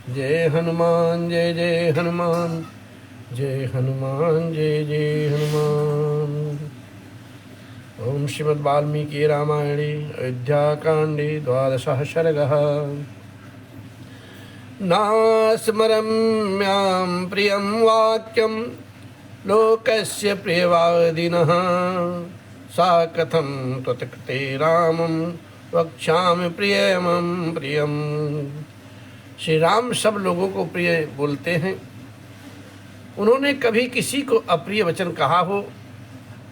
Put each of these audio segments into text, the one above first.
जय हनुमान जय जय हनुमान, जय हनुमान जय जय हनुमान। ओम श्रीमद् वाल्मीकि रामायणे अयोध्याकाण्डे 12 सर्गः। नास्मरम्यां प्रियं वाक्यं लोकस्य प्रियवादिनः, सा कथं त्वत्कृते रामं वक्ष्यामि प्रियमं प्रियम। श्री राम सब लोगों को प्रिय बोलते हैं। उन्होंने कभी किसी को अप्रिय वचन कहा हो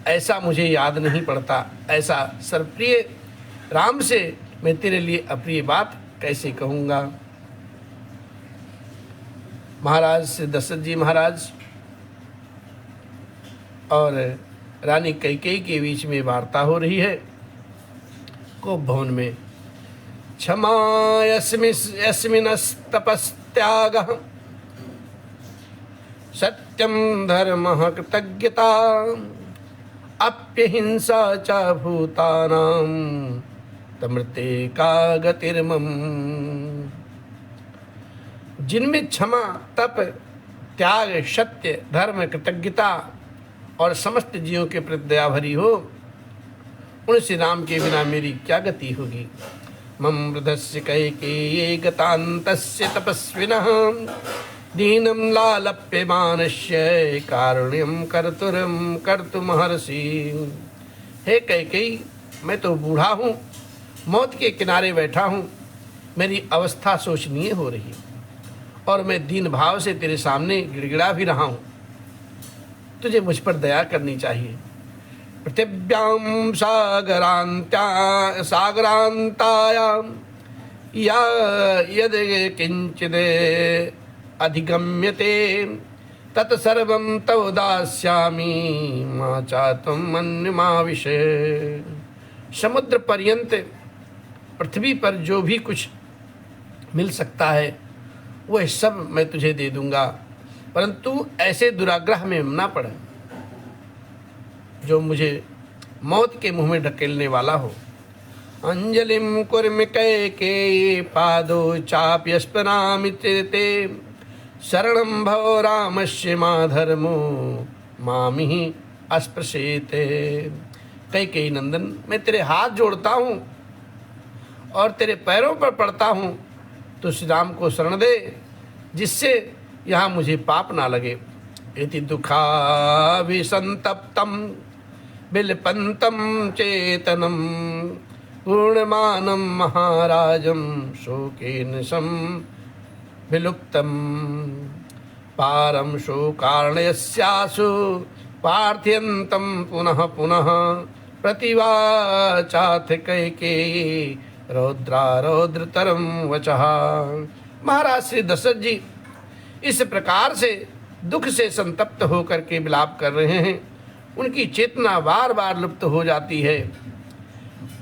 ऐसा मुझे याद नहीं पड़ता। ऐसा सर्वप्रिय राम से मैं तेरे लिए अप्रिय बात कैसे कहूँगा। महाराज श्री दशरथ जी महाराज और रानी कैकेयी के बीच में वार्ता हो रही है कोप भवन में। क्षमा यस्मिनस्तपस्त्यागः, सत्यं धर्मः कृतज्ञता, अप्यहिंसा च भूतानां तमृते का गतिर्मम। जिनमें क्षमा, तप, त्याग, सत्य, धर्म, कृतज्ञता और समस्त जीवों के प्रति दया भरी हो, उन श्री राम के बिना मेरी क्या गति होगी। मम वृद्धस्य कैकेयी गतान्तस्य तपस्विनः, दीनं लालप्यमानस्य कारुण्यं कर्तुमहर्षि। हे कैकेयी, मैं तो बूढ़ा हूँ, मौत के किनारे बैठा हूँ, मेरी अवस्था शोचनीय हो रही और मैं दीन भाव से तेरे सामने गिड़गिड़ा भी रहा हूँ। तुझे मुझ पर दया करनी चाहिए। पृथिव्यां सागरान्तायां या यद् किंचिद् अधिगम्यते तत्सर्वं तव दास्यामि मा चात्वं मन्यमाविशे। समुद्र पर्यंत पृथ्वी पर जो भी कुछ मिल सकता है वह सब मैं तुझे दे दूंगा, परंतु ऐसे दुराग्रह में ना पड़ जो मुझे मौत के मुंह में ढकेलने वाला हो। अंजलिम कुर्मि कैकेयी पादो चाप्यस्पनामि ते, शरणं भव रामस्य माधर्मो मामिहि अस्पृशेते। कैकेयी नंदन, मैं तेरे हाथ जोड़ता हूँ और तेरे पैरों पर पड़ता हूँ, तो श्री राम को शरण दे जिससे यहाँ मुझे पाप ना लगे। इति दुःखाभिसंतप्तं बिलपन्तं चेतनं, पूर्णमानं महाराजं शोकेन विलुप्तं। पारं शोकार्णयस्यासु पार्थयन्तं पुनः पुनः, प्रतिवाचाथ कैकेयी रौद्रतरम वचः। महाराज श्री दशरथ जी इस प्रकार से दुख से संतप्त होकर के विलाप कर रहे हैं। उनकी चेतना बार बार लुप्त हो जाती है।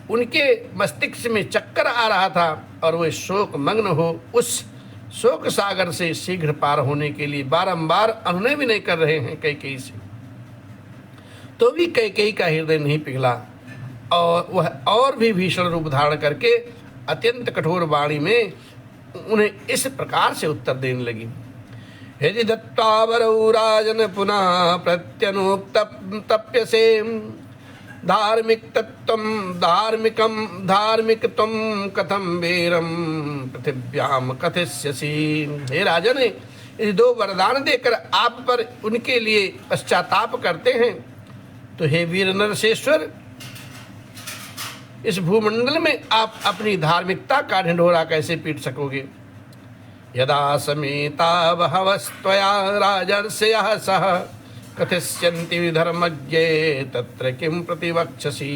उनके मस्तिष्क में चक्कर आ रहा था और वे शोक मग्न हो उस शोक सागर से शीघ्र पार होने के लिए बारंबार अनुनय भी नहीं कर रहे हैं कैकेयी से। तो भी कैकेयी का हृदय नहीं पिघला और वह और भी भीषण रूप धारण करके अत्यंत कठोर वाणी में उन्हें इस प्रकार से उत्तर देने लगी। यदि दत्त्वा वरौ राजन पुनः प्रत्यनुतप्यसे, धार्मिकत्वं कथं वीरं पृथिव्यां कथिष्यसि। हे राजन, यदि 2 वरदान देकर आप पर उनके लिए पश्चाताप करते हैं तो हे वीर नरसेश्वर, इस भूमंडल में आप अपनी धार्मिकता का ढिंढोरा कैसे पीट सकोगे। यदा समेता बहवस्त्वया राजर्षयः सह कथिष्यन्ति विधर्मज्ञे तत्र किं प्रतिवक्षसि।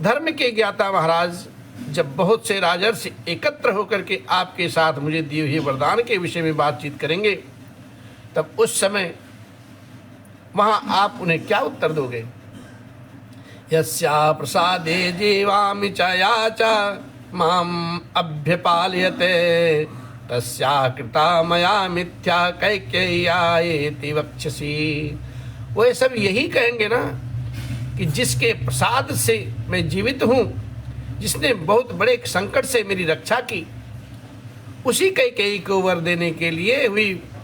धर्म के ज्ञाता महाराज, जब बहुत से राजर्षि एकत्र होकर के आपके साथ मुझे दिए हुए वरदान के विषय में बातचीत करेंगे, तब उस समय वहाँ आप उन्हें क्या उत्तर दोगे। यस्या प्रसादे जीवामि च या च माम अभ्यपालयते, तस्या कृता मया मिथ्या कैकेय्यायेति वक्षसि। वो सब यही कहेंगे ना कि जिसके प्रसाद से मैं जीवित हूँ, जिसने बहुत बड़े संकट से मेरी रक्षा की, उसी कैकेयी को वर देने के लिए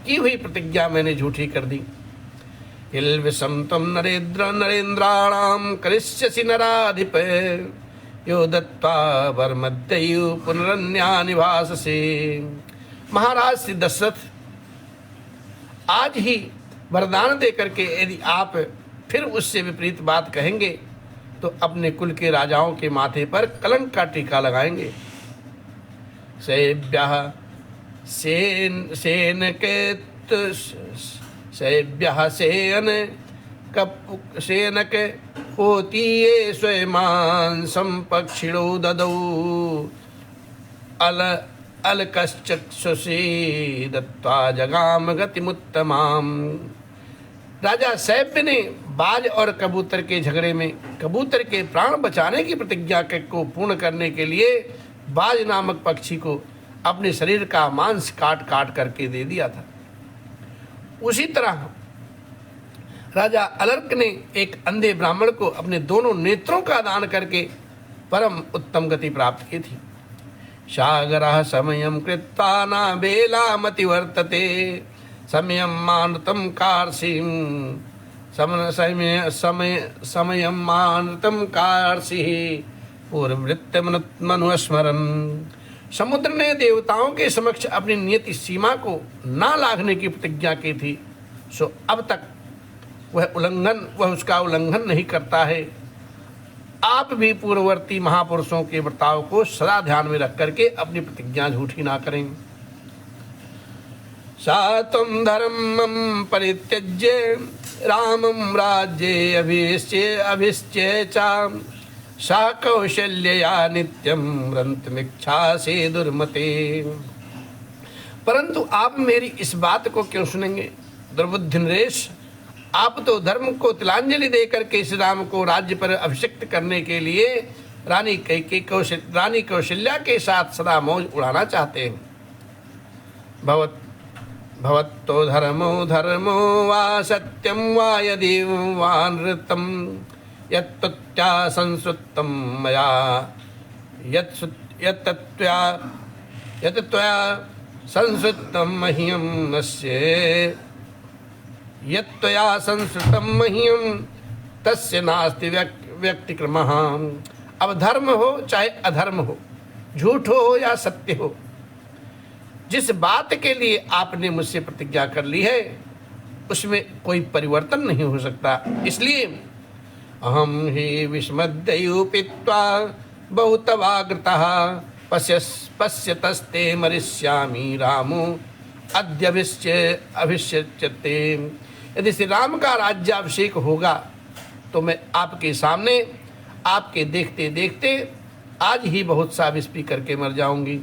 की हुई प्रतिज्ञा मैंने झूठी कर दी। इल्विषम तम नरेंद्राणाम करिष्यसि नराधिप यो दत्वा वरमद्ययु पुनरन्या निवाससे। महाराज श्री दशरथ, आज ही वरदान दे करके यदि आप फिर उससे विपरीत बात कहेंगे तो अपने कुल के राजाओं के माथे पर कलंक का टीका लगाएंगे। सेभ्यः सेनक होती ये स्वयं संपक्षिणो ददौ अलकश्चक्षुषी दत्वा जगाम गतिमुत्तमाम। राजा सैब्य ने बाज और कबूतर के झगड़े में कबूतर के प्राण बचाने की प्रतिज्ञा को पूर्ण करने के लिए बाज नामक पक्षी को अपने शरीर का मांस काट काट करके दे दिया था। उसी तरह राजा अलर्क ने एक अंधे ब्राह्मण को अपने दोनों नेत्रों का दान करके परम उत्तम गति प्राप्त की थी। सागरः समयं कृत्वा न बेलामति वर्तते समयं मानतं कार्षिं समयं मानतं कार्षिः पूर्ववृत्तमनुस्मरन्। समुद्र ने देवताओं के समक्ष अपनी नियति सीमा को ना लांघने की प्रतिज्ञा की थी, सो अब तक वह उसका उल्लंघन नहीं करता है। आप भी पूर्ववर्ती महापुरुषों के बर्ताव को सदा ध्यान में रख करके अपनी प्रतिज्ञा झूठी ना करें। सात्वं धर्मं परित्यज्य रामं राज्ये अभिष्य च सा कौशल्यया नित्यं रन्तुमिच्छासे दुर्मते। परंतु आप मेरी इस बात को क्यों सुनेंगे? दुर्बुद्धि नरेश, आप तो धर्म को तिलांजलि देकर के श्री राम को राज्य पर अभिषिक्त करने के लिए रानी कौशल्या के साथ सदा मौज उड़ाना चाहते हैं। भवत्तो धर्मो वा सत्यम वा यदि वा नृतम यत्त्वया संस्कृतं मया यत्त्वया संस्कृतं मह्यं नश्ये यत्त्वया संस्कृतं मह्यं तस्य नास्ति व्यक्तिक्रमः। अब धर्म हो चाहे अधर्म हो, झूठ हो या सत्य हो, जिस बात के लिए आपने मुझसे प्रतिज्ञा कर ली है उसमें कोई परिवर्तन नहीं हो सकता। इसलिए अहम ही विस्मद्यु पीत्वा बहुतवाग्रतः पश्यतस्ते मरिष्यामि रामो अभिष्यते। यदि श्री राम का राज्याभिषेक होगा तो मैं आपके सामने आपके देखते देखते आज ही बहुत सा विष पी करके मर जाऊंगी।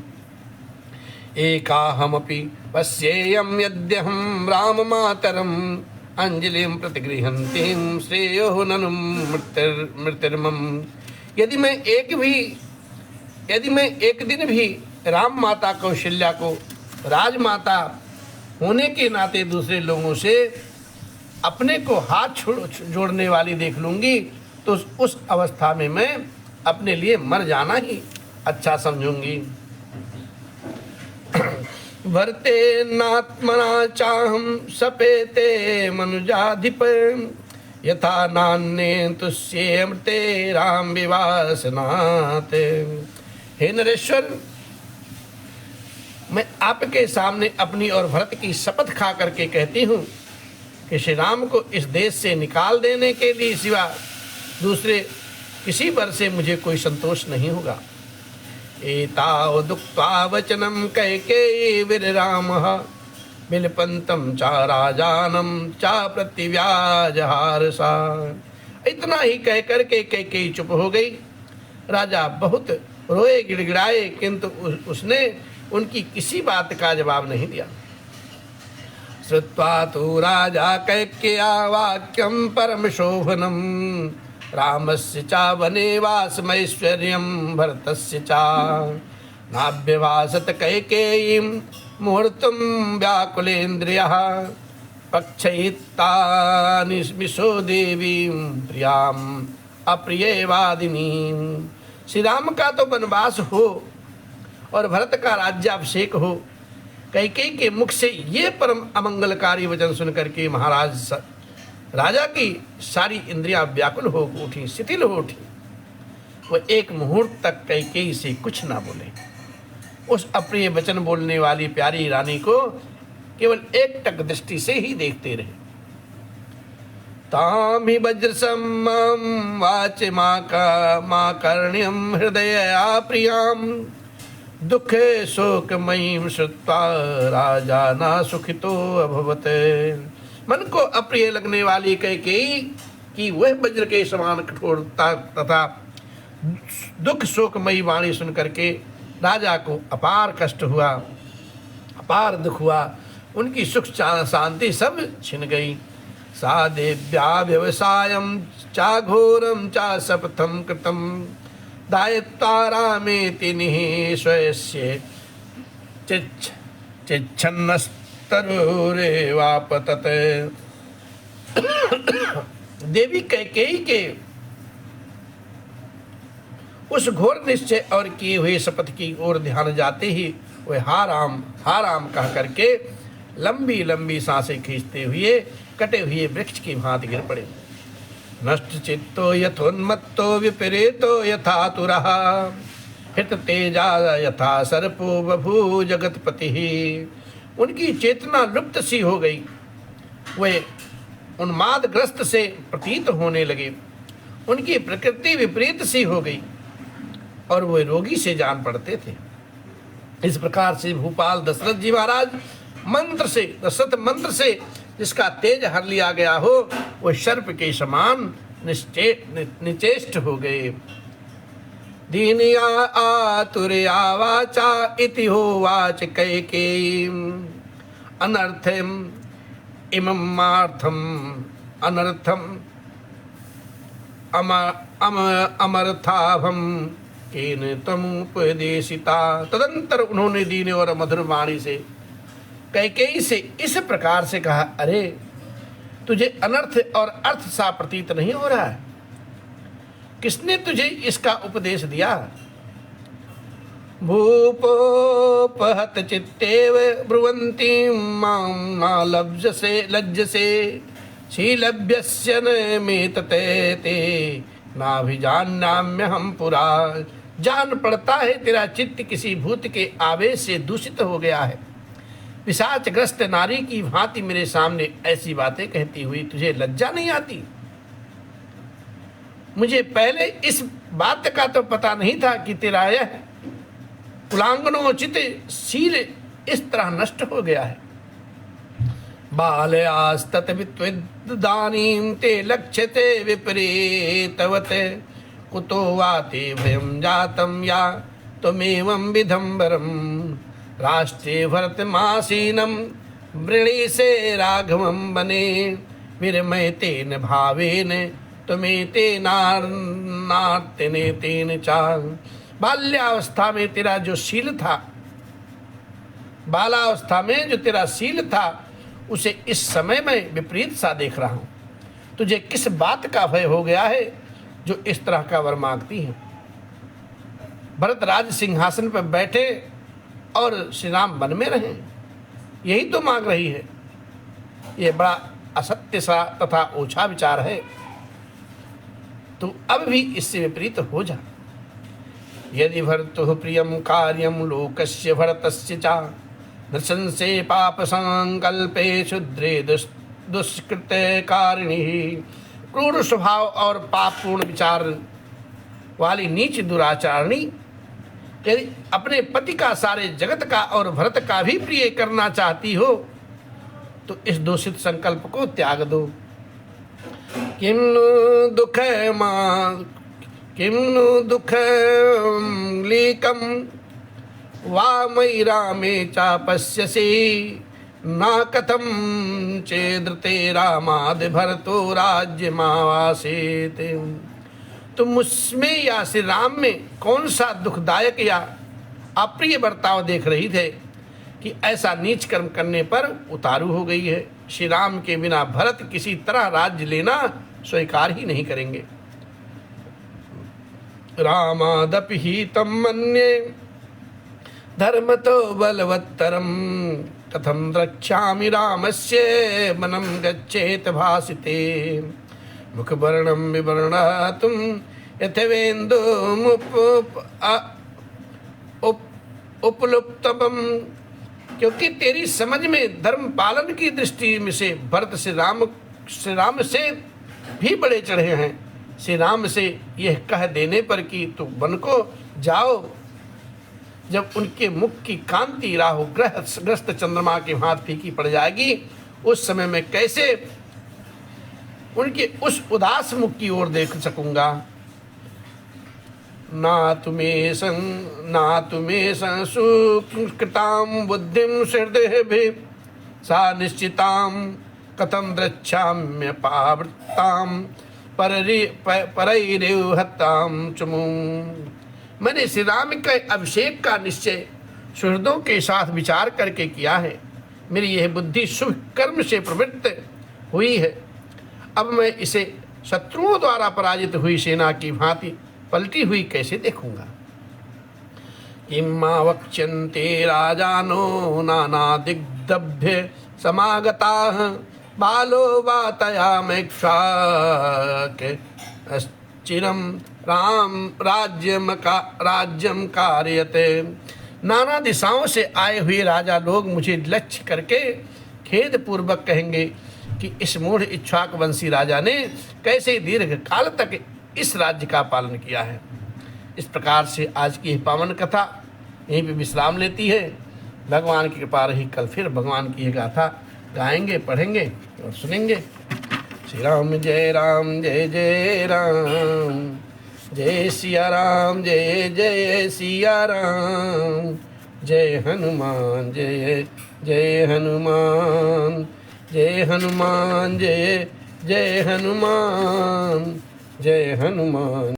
एकाहमपि पश्येयं यद्यहं राम मातरम अंजलिं प्रतिगृहन्तीं श्रेयो ननु मृतिर्मम। यदि मैं एक दिन भी राम माता कौशल्या को राजमाता होने के नाते दूसरे लोगों से अपने को हाथ जोड़ने वाली देख लूंगी तो उस अवस्था में मैं अपने लिए मर जाना ही अच्छा समझूंगी। भरते नात्मना चाहम सपेते मनुजाधिप यथा नान्ये तुष्येमते राम विवासनात्। हे नरेश्वर, मैं आपके सामने अपनी और भरत की शपथ खा करके कहती हूँ कि श्री राम को इस देश से निकाल देने के लिए सिवा दूसरे किसी वर से मुझे कोई संतोष नहीं होगा। एताव दुक्त्वा वचनम कैकेयी विररामः बिलपंतम चा राजानम चा प्रतिव्याजहार सा। इतना ही कह करके कैकेयी चुप हो गई। राजा बहुत रोए गिड़गिड़ाए, किंतु उसने उनकी किसी बात का जवाब नहीं दिया। श्रुत्वा तु राजा कैकेय्या वाक्यं परम शोभनम रामस्य च वने वासमैश्वर्यं भरतस्य च नाभ्यवासत कैकेयीं मुहूर्तं व्याकुलेन्द्रियः पक्षयिता निस्मिषो देवीं प्रियाम् अप्रियवादिनीं। श्री राम का तो वनवास हो और भरत का राज्याभिषेक हो, कैकेयी के मुख से ये परम अमंगलकारी वचन सुनकर के महाराज राजा की सारी इंद्रियां व्याकुल हो उठी, शिथिल हो उठी। वो एक मुहूर्त तक कैकेयी से कुछ ना बोले। उस अप्रिय वचन बोलने वाली प्यारी रानी को केवल एक टक दृष्टि से ही देखते रहे। ताम ही वज्रसम्मं वाच मां कर्ण्यं हृदया प्रियाम दुखे शोकमयीं श्रुत्वा राजा न सुखितो अभवत्। मन को अप्रिय लगने वाली कैकेयी की वह वज्र के समान कठोरता तथा दुख शोकमयी वाणी सुन करके राजा को अपार कष्ट हुआ, अपार दुख हुआ। उनकी सुख शांति सब छिन गई। सा देव्या व्यवसायं चा घोरं चा शपथं कृतं दायित्वा रामेति निःश्वस्य चिच्छन्नस्तरुरेवापतत्। देवी कैकेयी के उस घोर निश्चय और किए हुए शपथ की ओर ध्यान जाते ही वे हा राम कह करके लंबी लंबी सांसें खींचते हुए कटे हुए वृक्ष की भांति गिर पड़े। नष्ट चित्तो यथोन्मत्तो विपरीतो यथातुरः हित तेजा यथा सर्पो बभू जगतपति। उनकी चेतना लुप्त सी हो गई। वे उन्मादग्रस्त से प्रतीत होने लगे। उनकी प्रकृति विपरीत सी हो गई और वे रोगी से जान पड़ते थे। इस प्रकार से भूपाल दशरथ जी महाराज दशरथ मंत्र से जिसका तेज हर लिया गया हो, वो सर्प के समान निचेष्ट हो गए। दीनिया आतुरया वाचा इति होवाच कैकेयी अनर्थम इममार्थम अनर्थम अमर्थाभम केन तमुपदेशिता। तदंतर उन्होंने दीन और मधुर वाणी से कैकेयी से इस प्रकार से कहा, अरे तुझे अनर्थ और अर्थ सा प्रतीत नहीं हो रहा है? किसने तुझे इसका उपदेश दिया? भूपोपहत चित्तेव ब्रुवन्ती मां न लज्जसे शीलभ्यस्य न मेतते ते नाभिजान्याम्यहं पुरा। जान पड़ता है तेरा चित्त किसी भूत के आवेश से दूषित हो गया है। पिशाचग्रस्त नारी की भांति मेरे सामने ऐसी बातें कहती हुई तुझे लज्जा नहीं आती? मुझे पहले इस बात का तो पता नहीं था कि तेरा यह कुलांगनोचित शील इस तरह नष्ट हो गया है। बालयास्तत विद्वानीं ते लक्ष्यते विपरीतवत् कुतो वाते भयं जातं या त्वमेवं विधम्बरम्। राष्ट्रे भरतमासीनं वृणीसे राघवं वने विरमयतेन भावेन त्वमेतेनार्तिनेतेन च। बाल्यावस्था में तेरा जो शील था, बालावस्था में जो तेरा शील था, उसे इस समय में विपरीत सा देख रहा हूं। तुझे किस बात का भय हो गया है जो इस तरह का वर मांगती है? भरत राज सिंहासन पर बैठे और श्री राम वन में रहे, यही तो मांग रही है। यह बड़ा असत्य सा तथा ओछा विचार है। तू अब भी इससे विपरीत हो जा। यदि भर्तुः प्रियं कार्यं लोकस्य भरतस्य च नृशंसे पाप संकल्पे शुद्रे दुष्कृत्य कारिणी। क्रूर स्वभाव और पापपूर्ण विचार वाली नीच दुराचारणी यदि अपने पति का, सारे जगत का और भरत का भी प्रिय करना चाहती हो तो इस दूषित संकल्प को त्याग दो। किम्नु दुख लीकम वा मयि रामे चापश्यसि न कथम चेद्रते रामादि भरतो राज्यमावासेत। तुम मुझमें या श्री राम में कौन सा दुखदायक या अप्रिय बर्ताव देख रही थे कि ऐसा नीच कर्म करने पर उतारू हो गई है? श्री राम के बिना भरत किसी तरह राज्य लेना स्वीकार ही नहीं करेंगे। रामादपि ही तम मन्ये धर्म तो बलवत्तरम कथम द्रक्ष्यामि रामस्य वनं गच्छेत भासिते मुखवर्णं विवर्णातुं उपलुप्तम। क्योंकि तेरी समझ में धर्म पालन की दृष्टि में से भरत श्री राम से भी बड़े चढ़े हैं। श्री राम से यह कह देने पर कि तू वन को जाओ, जब उनके मुख की कांति राहु ग्रस्त चंद्रमा के हाथ फीकी पड़ जाएगी, उस समय मैं कैसे उनके उस उदास मुख की ओर देख सकूंगा। ना तुम्हें सुकृतां बुद्धिं हृदय सा निश्चितां कथं द्रक्ष्याम्य पावृत्तां परैरेव हतां चमू। मैंने श्री राम के अभिषेक का निश्चय सुहृदों के साथ विचार करके किया है। मेरी यह बुद्धि शुभ कर्म से प्रवृत्त हुई है। अब मैं इसे शत्रुओं द्वारा पराजित हुई सेना की भांति पलटी हुई कैसे देखूंगा। किम्मा वक्ष्यन्ते राजानो नाना दिग्दभ्य समागताः बालो वातयामेक्षाक चिरम राम राज्यम कार्यते। नाना दिशाओं से आए हुए राजा लोग मुझे लक्ष्य करके खेद पूर्वक कहेंगे कि इस मूढ़ इक्ष्वाक वंशी राजा ने कैसे दीर्घ काल तक इस राज्य का पालन किया है। इस प्रकार से आज की पावन कथा यहीं पे विश्राम लेती है। भगवान की कृपा रही, कल फिर भगवान की ये गाथा गाएंगे, पढ़ेंगे और सुनेंगे। श्री राम जय राम, जय सिया राम, जय जय सिया राम, जय हनुमान जय जय हनुमान, जय हनुमान जय जय हनुमान, जय हनुमान।